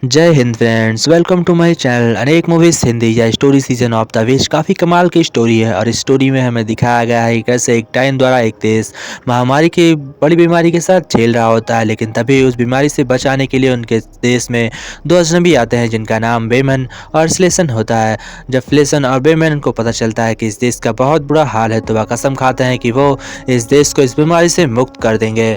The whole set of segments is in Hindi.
जय Hind friends, welcome to my channel अनेक मूवीज हिंदी या story season of the wish. काफ़ी कमाल की स्टोरी है और इस स्टोरी में हमें दिखाया गया है कि कैसे एक टाइम द्वारा एक देश महामारी की बड़ी बीमारी के साथ झेल रहा होता है, लेकिन तभी उस बीमारी से बचाने के लिए उनके देश में दो अजनबी आते हैं जिनका नाम बेमन और फ्लेसन होता है। जब फ्लेसन और बेमन को पता चलता है कि इस देश का बहुत बुरा हाल है तो वह कसम खाते हैं कि वो इस देश को इस बीमारी से मुक्त कर देंगे।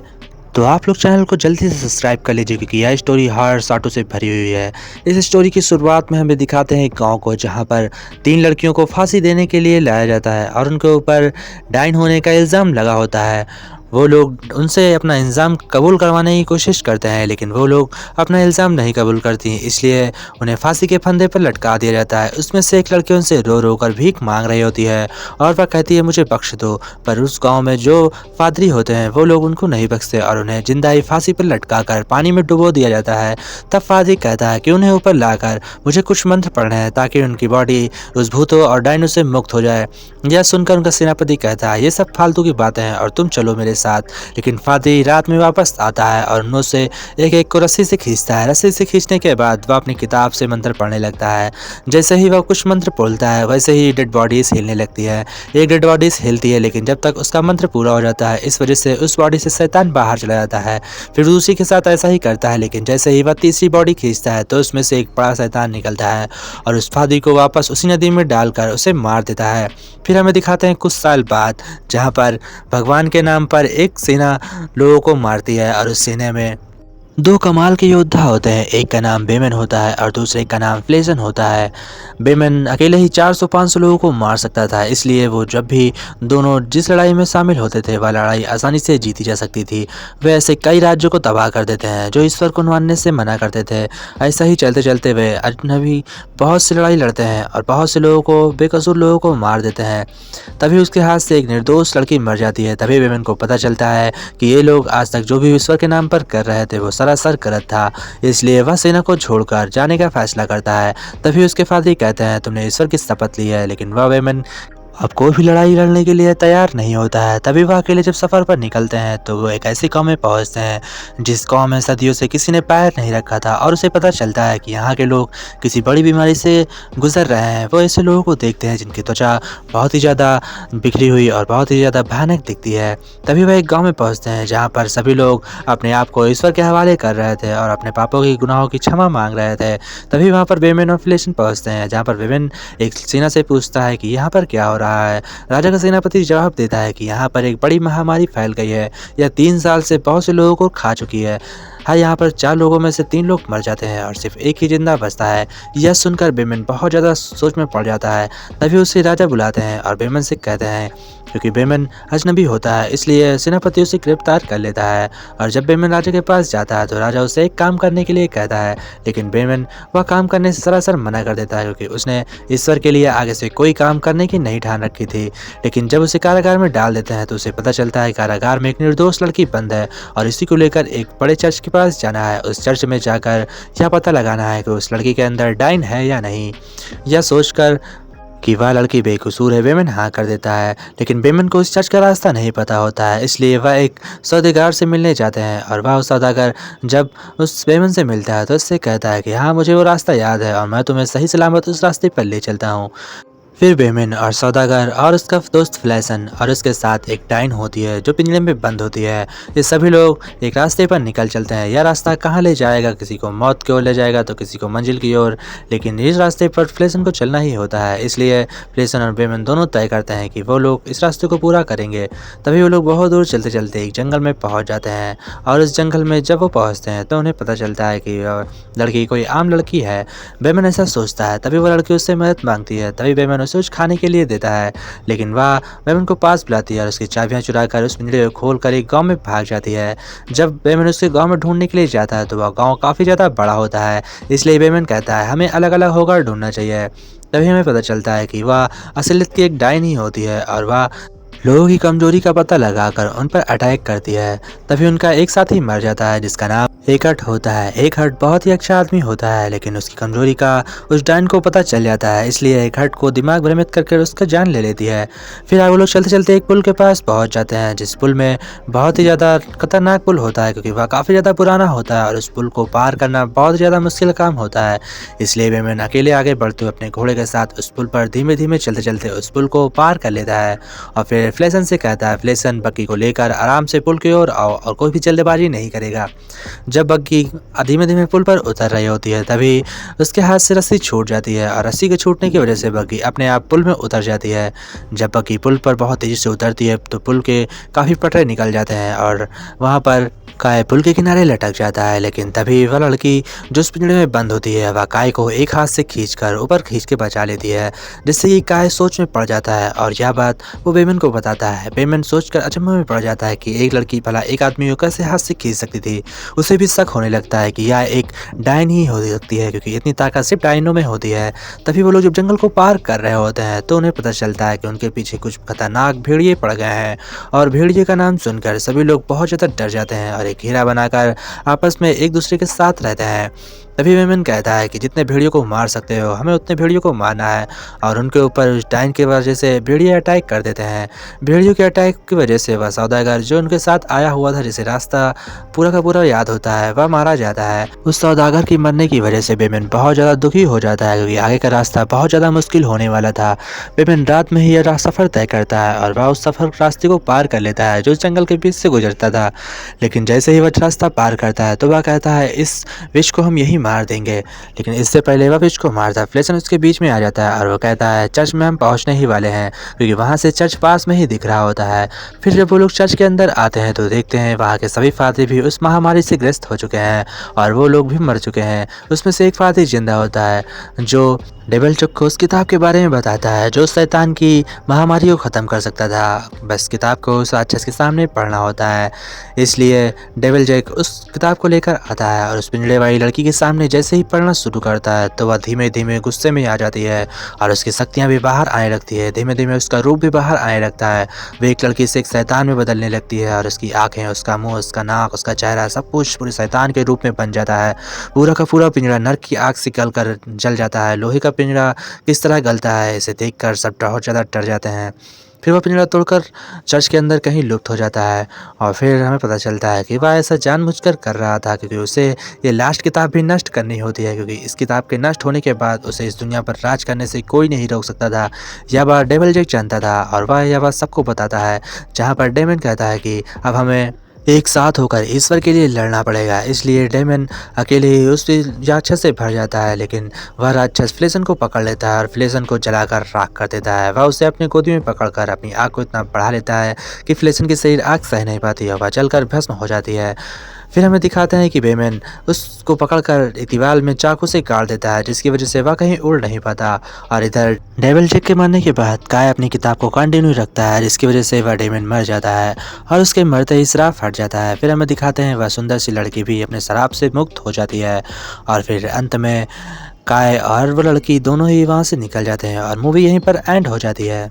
तो आप लोग चैनल को जल्दी से सब्सक्राइब कर लीजिए क्योंकि यह स्टोरी हर साटों से भरी हुई है। इस स्टोरी की शुरुआत में हमें दिखाते हैं एक गांव को जहां पर तीन लड़कियों को फांसी देने के लिए लाया जाता है और उनके ऊपर डाइन होने का इल्ज़ाम लगा होता है। वो लोग उनसे अपना इल्ज़ाम कबूल करवाने की कोशिश करते हैं, लेकिन वो लोग अपना इल्ज़ाम नहीं कबूल करती, इसलिए उन्हें फांसी के फंदे पर लटका दिया जाता है। उसमें से एक लड़की उनसे रो रो कर भीख मांग रही होती है और वह कहती है मुझे बख्श दो, पर उस गांव में जो पादरी होते हैं वो लोग उनको नहीं बख्शते और उन्हें जिंदा ही फांसी पर लटका कर पानी में डुबो दिया जाता है। तब पादरी कहता है कि उन्हें ऊपर लाकर मुझे कुछ मंत्र पढ़ने हैं ताकि उनकी बॉडी उस भूतों और डायनों से मुक्त हो जाए। यह सुनकर उनका सेनापति कहता है ये सब फालतू की बातें हैं और तुम चलो मेरे साथ। लेकिन पादरी रात में वापस आता है और उनमें से एक एक को रस्सी से खींचता है। रस्सी से खींचने के बाद वह अपनी किताब से मंत्र पढ़ने लगता है। जैसे ही वह कुछ मंत्र बोलता है वैसे ही डेड बॉडीज हिलने लगती है। एक डेड बॉडीज हिलती है, लेकिन जब तक उसका मंत्र पूरा हो जाता है इस वजह से उस बॉडी से शैतान बाहर चला जाता है। फिर उसी के साथ ऐसा ही करता है, लेकिन जैसे ही वह तीसरी बॉडी खींचता है तो उसमें से एक बड़ा शैतान निकलता है और उस फादी को वापस उसी नदी में डालकर उसे मार देता है। फिर हमें दिखाते हैं कुछ साल बाद जहाँ पर भगवान के नाम पर एक सेना लोगों को मारती है और उस सेना में दो कमाल के योद्धा होते हैं। एक का नाम बेमन होता है और दूसरे का नाम फ्लेसन होता है। बेमन अकेले ही 400-500 लोगों को मार सकता था, इसलिए वो जब भी दोनों जिस लड़ाई में शामिल होते थे वह लड़ाई आसानी से जीती जा सकती थी। वे ऐसे कई राज्यों को तबाह कर देते हैं जो ईश्वर को मानने से मना करते थे। ऐसा ही चलते चलते वे अजनबी बहुत सी लड़ाई लड़ते हैं और बहुत से लोगों को, बेकसूर लोगों को मार देते हैं। तभी उसके हाथ से एक निर्दोष लड़की मर जाती है। तभी बेमन को पता चलता है कि ये लोग आज तक जो भी ईश्वर के नाम पर कर रहे थे वो सरासर गलत था, इसलिए वह सेना को छोड़कर जाने का फैसला करता है। तभी उसके फादर कहते हैं तुमने ईश्वर की शपथ ली है, लेकिन वह बेमन अब कोई भी लड़ाई लड़ने के लिए तैयार नहीं होता है। तभी वह अकेले जब सफ़र पर निकलते हैं तो वो एक ऐसी गांव में पहुंचते हैं जिस गांव में सदियों से किसी ने पैर नहीं रखा था और उसे पता चलता है कि यहाँ के लोग किसी बड़ी बीमारी से गुजर रहे हैं। वो ऐसे लोगों को देखते हैं जिनकी त्वचा बहुत ही ज़्यादा बिखरी हुई और बहुत ही ज़्यादा भयानक दिखती है। तभी वह एक गाँव में पहुँचते हैं जहाँ पर सभी लोग अपने आप को ईश्वर के हवाले कर रहे थे और अपने पापों की गुनाहों की क्षमा मांग रहे थे। तभी वहाँ पर बेमन और फ्लेसन पहुँचते हैं जहाँ पर बेमन एक सेना से पूछता है कि यहाँ पर क्या हो रहा है। राजा का सेनापति जवाब देता है कि यहाँ पर एक बड़ी महामारी फैल गई है। यह 3 साल से बहुत से लोगों को खा चुकी है। हाँ, यहाँ पर 4 लोगों में से 3 लोग मर जाते हैं और सिर्फ एक ही जिंदा बचता है। यह सुनकर बेमन बहुत ज़्यादा सोच में पड़ जाता है। तभी उसे राजा बुलाते हैं और बेमन से कहते हैं, क्योंकि बेमन अजनबी होता है इसलिए सेनापति उसे गिरफ्तार कर लेता है। और जब बेमन राजा के पास जाता है तो राजा उसे एक काम करने के लिए कहता है, लेकिन बेमन वह काम करने से सरासर मना कर देता है क्योंकि उसने ईश्वर के लिए आगे से कोई काम करने की नहीं ठान रखी थी। लेकिन जब उसे कारागार में डाल देते हैं तो उसे पता चलता है कारागार में एक निर्दोष लड़की बंद है और इसी को लेकर एक बड़े चर्च के पास जाना है। उस चर्च में जाकर यह पता लगाना है कि उस लड़की के अंदर डाइन है या नहीं। यह सोचकर कि वह लड़की बेकसूर है बेमन हाँ कर देता है, लेकिन बेमन को उस चर्च का रास्ता नहीं पता होता है, इसलिए वह एक सौदेगार से मिलने जाते हैं और वह उस सौदागर जब उस बेमन से मिलता है तो उससे कहता है कि हाँ मुझे वो रास्ता याद है और मैं तुम्हें सही सलामत उस रास्ते पर ले चलता हूँ। फिर बेमन और सौदागर और उसका दोस्त फ्लेसन और उसके साथ एक डाइन होती है जो पिंजरे में बंद होती है। ये सभी लोग एक रास्ते पर निकल चलते हैं। यह रास्ता कहाँ ले जाएगा, किसी को मौत की ओर ले जाएगा तो किसी को मंजिल की ओर, लेकिन इस रास्ते पर फ्लेसन को चलना ही होता है, इसलिए फ्लेसन और बेमन दोनों तय करते हैं कि वो लोग इस रास्ते को पूरा करेंगे। तभी वो लोग बहुत दूर चलते चलते एक जंगल में पहुँच जाते हैं और उस जंगल में जब वो पहुँचते हैं तो उन्हें पता चलता है कि लड़की कोई आम लड़की है। बेमन ऐसा सोचता है। तभी वो लड़की उससे मदद मांगती है। तभी बेमन उसे कुछ खाने के लिए देता है, लेकिन वह बेमन को पास बुलाती है और उसकी चाबियां चुराकर उस पिंजरे को खोलकर एक गांव में भाग जाती है। जब बेमन उसके गांव में ढूंढने के लिए जाता है तो वह गांव काफ़ी ज़्यादा बड़ा होता है, इसलिए बेमन कहता है हमें अलग अलग होकर ढूंढना चाहिए। तभी हमें पता चलता है कि वह असलियत की एक डायन ही होती है और वह लोगों की कमजोरी का पता लगाकर उन पर अटैक करती है। तभी उनका एक साथी मर जाता है जिसका नाम एक हट होता है। एक हट बहुत ही अच्छा आदमी होता है, लेकिन उसकी कमजोरी का उस डायन को पता चल जाता है, इसलिए एक हट को दिमाग भ्रमित करके उसका जान ले लेती है। फिर आगे वो लोग चलते चलते एक पुल के पास पहुंच जाते हैं, जिस पुल में बहुत ही ज़्यादा खतरनाक पुल होता है, क्योंकि वह काफ़ी ज़्यादा पुराना होता है और उस पुल को पार करना बहुत ज़्यादा मुश्किल काम होता है। इसलिए बेमन अकेले आगे बढ़ते हुए अपने घोड़े के साथ उस पुल पर धीमे धीमे चलते चलते उस पुल को पार कर लेता है और फिर फ्लेसन से कहता है, फ्लेसन बग्गी को लेकर आराम से पुल की ओर आओ और कोई भी जल्दबाजी नहीं करेगा। जब बग्गी धीमे-धीमे पुल पर उतर रही होती है, तभी उसके हाथ से रस्सी छूट जाती है और रस्सी के छूटने की वजह से बग्गी अपने आप पुल में उतर जाती है। जब बग्गी पुल पर बहुत तेज़ी से उतरती है, तो पुल के काफ़ी पटरे निकल जाते हैं और वहाँ पर काय पुल के किनारे लटक जाता है। लेकिन तभी वह लड़की जो उस पिंजरे में बंद होती है, वह काय को एक हाथ से खींचकर ऊपर खींच के बचा लेती है, जिससे कि काय सोच में पड़ जाता है और यह बात वो बेमन को बताता है। बेमन सोचकर अचंभे में पड़ जाता है कि एक लड़की भला एक आदमी को कैसे हाथ से खींच सकती थी। उसे भी शक होने लगता है कि यह एक डायन ही हो सकती है, क्योंकि इतनी ताकत सिर्फ डायनों में होती है। तभी वो लोग जब जंगल को पार कर रहे होते हैं, तो उन्हें पता चलता है कि उनके पीछे कुछ खतरनाक भेड़िए पड़ गए हैं और भेड़िए का नाम सुनकर सभी लोग बहुत ज़्यादा डर जाते हैं और एक घेरा बनाकर आपस में एक दूसरे के साथ रहते हैं। तभी वेमन कहता है कि जितने भेड़ियों को मार सकते हो, हमें उतने भेड़ियों को मारना है और उनके ऊपर उस डायन की वजह से भेड़िए अटैक कर देते हैं। भेड़ियों के अटैक की वजह से वह सौदागर जो उनके साथ आया हुआ था, जिसे रास्ता पूरा का पूरा याद होता है, वह मारा जाता है। उस सौदागर की मरने की वजह से बेमन बहुत ज़्यादा दुखी हो जाता है, क्योंकि आगे का रास्ता बहुत ज़्यादा मुश्किल होने वाला था। बेमन रात में ही यह सफ़र तय करता है और वह उस सफ़र रास्ते को पार कर लेता है जो उस जंगल के बीच से गुजरता था। लेकिन जैसे ही वह रास्ता पार करता है, तो वह कहता है, इस विष को हम यहीं मार देंगे। लेकिन इससे पहले वह विष को मारता है, फ्लेसन उसके बीच में आ जाता है और वो कहता है, चर्च में हम पहुंचने ही वाले हैं, क्योंकि वहां से चर्च पास में ही दिख रहा होता है। फिर जब वो लोग चर्च के अंदर आते हैं, तो देखते हैं वहाँ के सभी फादर भी उस महामारी से ग्रस्त हो चुके हैं और वो लोग भी मर चुके हैं। उसमें से एक फादर जिंदा होता है, जो डेविल चुक को उस किताब के बारे में बताता है जो शैतान की महामारी को ख़त्म कर सकता था। बस किताब को उस राक्षस के सामने पढ़ना होता है। इसलिए डेविल जैक उस किताब को लेकर आता है और उस पिंजड़े वाली लड़की के सामने जैसे ही पढ़ना शुरू करता है, तो वह धीमे धीमे गुस्से में आ जाती है और उसकी शक्तियाँ भी बाहर आने लगती है। धीमे धीमे उसका रूप भी बाहर आने लगता है। वह एक लड़की से एक शैतान में बदलने लगती है और उसकी आँखें, उसका मुँह, उसका नाक, उसका चेहरा सब कुछ पूरे शैतान के रूप में बन जाता है। पूरा का पूरा पिंजड़ा नर्क की आग से गल कर जल जाता है। लोहे का पिंजड़ा किस तरह गलता है, इसे देखकर सब बहुत ज़्यादा डर जाते हैं। फिर वह पिंजड़ा तोड़कर चर्च के अंदर कहीं लुप्त हो जाता है और फिर हमें पता चलता है कि वह ऐसा जानबूझकर कर रहा था, क्योंकि उसे ये लास्ट किताब भी नष्ट करनी होती है, क्योंकि इस किताब के नष्ट होने के बाद उसे इस दुनिया पर राज करने से कोई नहीं रोक सकता था। यह बात डेविल जैक जानता था और वह यह बात सबको बताता है, जहाँ पर डेमन कहता है कि अब हमें एक साथ होकर ईश्वर के लिए लड़ना पड़ेगा। इसलिए डेमन अकेले ही उस राक्षस से भर जाता है, लेकिन वह राक्षस फ्लेसन को पकड़ लेता है और फ्लेसन को जलाकर राख कर देता है। वह उसे अपनी गोदी में पकड़कर अपनी आग को इतना बढ़ा लेता है कि फ्लेसन की शरीर आग सह नहीं पाती और वह जलकर भस्म हो जाती है। फिर हमें दिखाते हैं कि बेमन उसको पकड़कर एक दीवार में चाकू से काट देता है, जिसकी वजह से वह कहीं उड़ नहीं पाता। और इधर डेविल जैक के मरने के बाद काय अपनी किताब को कंटिन्यू रखता है, जिसकी वजह से वह डेमन मर जाता है और उसके मरते ही श्राप हट जाता है। फिर हमें दिखाते हैं वह सुंदर सी लड़की भी अपने श्राप से मुक्त हो जाती है और फिर अंत में काय और वो लड़की दोनों ही वहाँ से निकल जाते हैं और मूवी यहीं पर एंड हो जाती है।